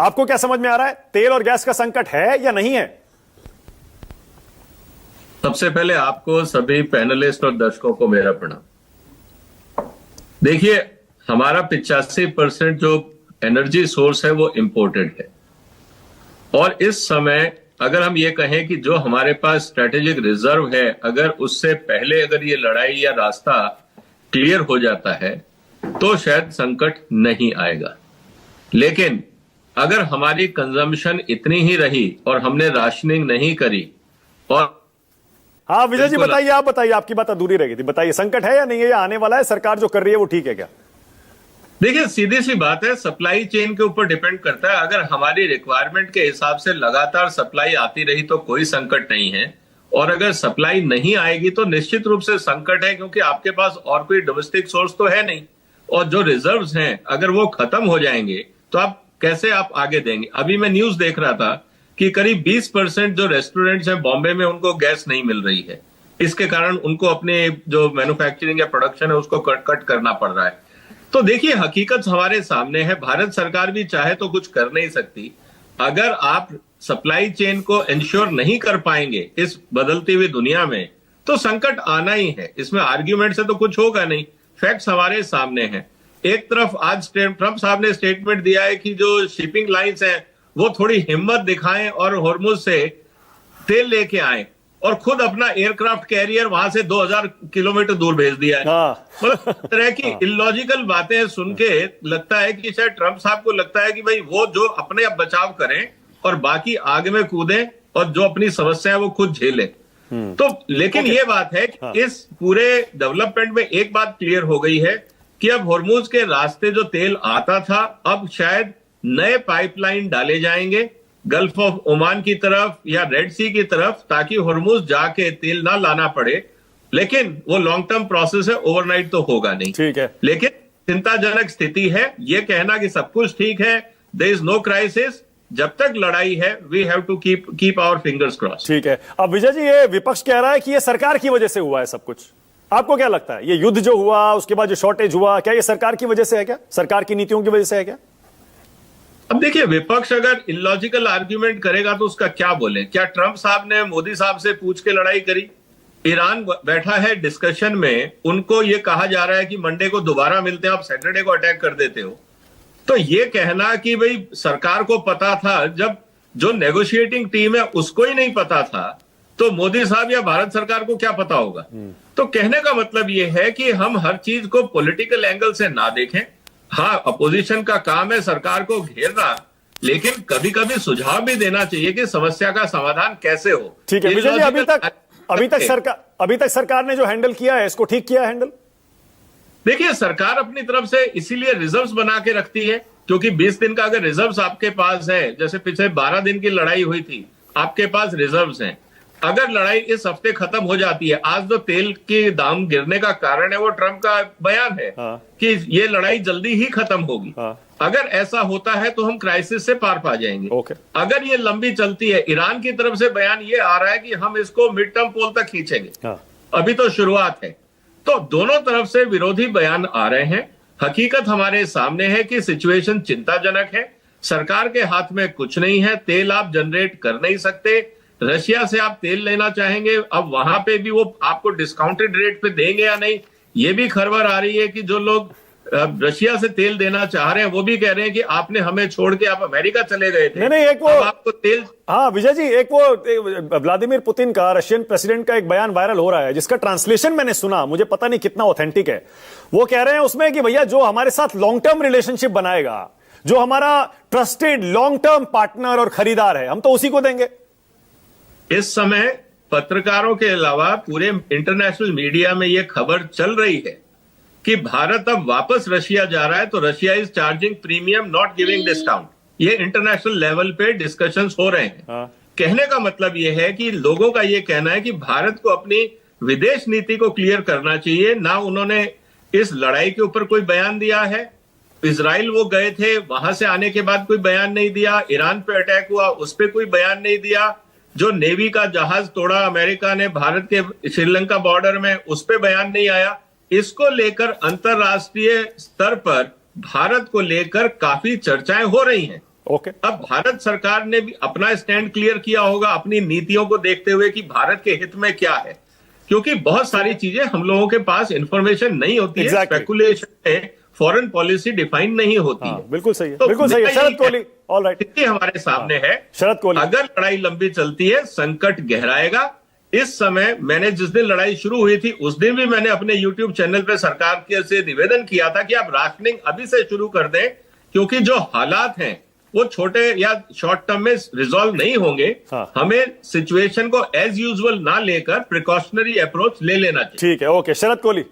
आपको क्या समझ में आ रहा है? तेल और गैस का संकट है या नहीं है? सबसे पहले आपको, सभी पैनलिस्ट और दर्शकों को मेरा प्रणाम। देखिए, हमारा 85% जो एनर्जी सोर्स है वो इंपोर्टेड है। और इस समय अगर हम ये कहें कि जो हमारे पास स्ट्रेटेजिक रिजर्व है, अगर उससे पहले अगर ये लड़ाई या रास्ता क्लियर हो जाता है तो शायद संकट नहीं आएगा। लेकिन अगर हमारी कंजम्पशन इतनी ही रही और हमने राशनिंग नहीं करी और हाँ विजय जी बताइए, आप बताइए, आपकी बात अधूरी रह गई थी। बताइए, संकट है या नहीं है, या आने वाला है? सरकार जो कर रही है वो ठीक है क्या? देखिए, सीधी सी बात है, सप्लाई चेन के ऊपर डिपेंड करता है। अगर हमारी रिक्वायरमेंट के हिसाब से लगातार सप्लाई आती रही तो कोई संकट नहीं है, और अगर सप्लाई नहीं आएगी तो निश्चित रूप से संकट है, क्योंकि आपके पास और कोई डोमेस्टिक सोर्स तो है नहीं। और जो रिजर्व्स हैं अगर वो खत्म हो जाएंगे तो आप कैसे आगे देंगे? अभी मैं न्यूज देख रहा था कि करीब 20% जो रेस्टोरेंट्स हैं बॉम्बे में, उनको गैस नहीं मिल रही है। इसके कारण उनको अपने जो मैन्युफैक्चरिंग या प्रोडक्शन है उसको कट करना पड़ रहा है। तो देखिए, हकीकत हमारे सामने है। भारत सरकार भी चाहे तो कुछ कर नहीं सकती। अगर आप सप्लाई चेन को इंश्योर नहीं कर पाएंगे इस बदलती हुई दुनिया में तो संकट आना ही है। इसमें आर्ग्यूमेंट से तो कुछ होगा नहीं। फैक्ट्स हमारे सामने हैं। एक तरफ आज ट्रंप साहब ने स्टेटमेंट दिया है कि जो शिपिंग लाइंस हैं वो थोड़ी हिम्मत दिखाएं और हॉर्मुज से तेल लेके आए, और खुद अपना एयरक्राफ्ट कैरियर वहां से 2000 किलोमीटर दूर भेज दिया है। मतलब तरह की इलॉजिकल बातें सुन के लगता है कि शायद ट्रंप साहब को लगता है कि भाई वो जो अपने आप बचाव करें और बाकी आग में कूदें और जो अपनी समस्या है वो खुद झेलें। तो लेकिन ये बात है कि इस पूरे डेवलपमेंट में एक बात क्लियर हो गई है कि अब हॉर्मुज के रास्ते जो तेल आता था, अब शायद नए पाइपलाइन डाले जाएंगे गल्फ ऑफ ओमान की तरफ या रेड सी की तरफ, ताकि हॉर्मुज जाके तेल ना लाना पड़े। लेकिन वो लॉन्ग टर्म प्रोसेस है, ओवरनाइट तो होगा नहीं। ठीक है, लेकिन चिंताजनक स्थिति है। ये कहना कि सब कुछ ठीक है, देयर इज नो क्राइसिस, जब तक लड़ाई है we have to keep our fingers cross. ठीक है। अब विजय जी, ये विपक्ष कह रहा है कि ये सरकार की वजह से हुआ है सब कुछ। आपको क्या लगता है, ये युद्ध जो हुआ, उसके बाद जो शॉर्टेज हुआ, क्या ये सरकार की वजह से है क्या? सरकार की नीतियों की वजह से है क्या? अब देखिए, विपक्ष अगर इलॉजिकल आर्ग्यूमेंट करेगा तो उसका क्या बोले? क्या ट्रंप साहब ने मोदी साहब से पूछ के लड़ाई करी? ईरान बैठा है डिस्कशन में, उनको ये कहा जा रहा है कि मंडे को दोबारा मिलते हैं, आप सैटरडे को अटैक कर देते हो। तो ये कहना कि भाई सरकार को पता था, जब जो नेगोशिएटिंग टीम है उसको ही नहीं पता था, तो मोदी साहब या भारत सरकार को क्या पता होगा? तो कहने का मतलब ये है कि हम हर चीज को पॉलिटिकल एंगल से ना देखें। हाँ, अपोजिशन का काम है सरकार को घेरना, लेकिन कभी कभी सुझाव भी देना चाहिए कि समस्या का समाधान कैसे हो। ठीक है विजय जी, अभी तक सरकार ने जो हैंडल किया है, इसको ठीक किया है हैंडल? देखिए, सरकार अपनी तरफ से इसीलिए रिजर्व्स बना के रखती है, क्योंकि 20 दिन का अगर रिजर्व्स आपके पास है, जैसे पिछले 12 दिन की लड़ाई हुई थी, आपके पास रिजर्व्स हैं। अगर लड़ाई इस हफ्ते खत्म हो जाती है, आज जो तेल के दाम गिरने का कारण है वो ट्रंप का बयान है कि ये लड़ाई जल्दी ही खत्म होगी। अगर ऐसा होता है तो हम क्राइसिस से पार पा जाएंगे। अगर ये लंबी चलती है, ईरान की तरफ से बयान ये आ रहा है कि हम इसको मिड टर्म पोल तक खींचेंगे, अभी तो शुरुआत है। तो दोनों तरफ से विरोधी बयान आ रहे हैं। हकीकत हमारे सामने है कि सिचुएशन चिंताजनक है। सरकार के हाथ में कुछ नहीं है, तेल आप जनरेट कर नहीं सकते। रशिया से आप तेल लेना चाहेंगे, अब वहां पे भी वो आपको डिस्काउंटेड रेट पे देंगे या नहीं, ये भी खबर आ रही है कि जो लोग रशिया से तेल देना चाह रहे हैं वो भी कह रहे हैं कि आपने हमें छोड़ के आप अमेरिका चले गए थे। नहीं, एक वो आपको तेल। हाँ विजय जी, एक वो व्लादिमीर पुतिन का, रशियन प्रेसिडेंट का एक बयान वायरल हो रहा है, जिसका ट्रांसलेशन मैंने सुना, मुझे पता नहीं कितना ऑथेंटिक है। वो कह रहे हैं उसमें कि भैया जो हमारे साथ लॉन्ग टर्म रिलेशनशिप बनाएगा, जो हमारा ट्रस्टेड लॉन्ग टर्म पार्टनर और खरीदार है, हम तो उसी को देंगे। इस समय पत्रकारों के अलावा पूरे इंटरनेशनल मीडिया में यह खबर चल रही है कि भारत अब वापस रशिया जा रहा है, तो Russia is charging premium, not giving discount. ये इंटरनेशनल लेवल पे डिस्कशंस हो रहे हैं। कहने का मतलब यह है कि लोगों का यह कहना है कि भारत को अपनी विदेश नीति को क्लियर करना चाहिए। ना उन्होंने इस लड़ाई के ऊपर कोई बयान दिया है। इजराइल वो गए थे, वहां से आने के बाद कोई बयान नहीं दिया। ईरान पे अटैक हुआ, उस पर कोई बयान नहीं दिया। जो नेवी का जहाज तोड़ा अमेरिका ने भारत के श्रीलंका बॉर्डर में, उस पर बयान नहीं आया। इसको लेकर अंतरराष्ट्रीय स्तर पर भारत को लेकर काफी चर्चाएं हो रही हैं। ओके। अब भारत सरकार ने भी अपना स्टैंड क्लियर किया होगा अपनी नीतियों को देखते हुए कि भारत के हित में क्या है, क्योंकि बहुत सारी चीजें हम लोगों के पास इंफॉर्मेशन नहीं होती है, स्पेकुलेशन में फॉरेन पॉलिसी डिफाइन नहीं होती है। बिल्कुल सही है, तो बिल्कुल सही है। शरद कोहली, ऑल राइट, स्थिति हमारे सामने है। शरद कोहली, अगर लड़ाई लंबी चलती है संकट गहराएगा। इस समय मैंने जिस दिन लड़ाई शुरू हुई थी उस दिन भी मैंने अपने YouTube चैनल पे सरकार के से निवेदन किया था कि आप राशनिंग अभी से शुरू कर दें, क्योंकि जो हालात हैं वो छोटे या शॉर्ट टर्म में रिजॉल्व नहीं होंगे। हमें सिचुएशन को एज यूजुअल ना लेकर प्रिकॉशनरी अप्रोच ले लेना चाहिए। ठीक है, ओके। शरद कोहली।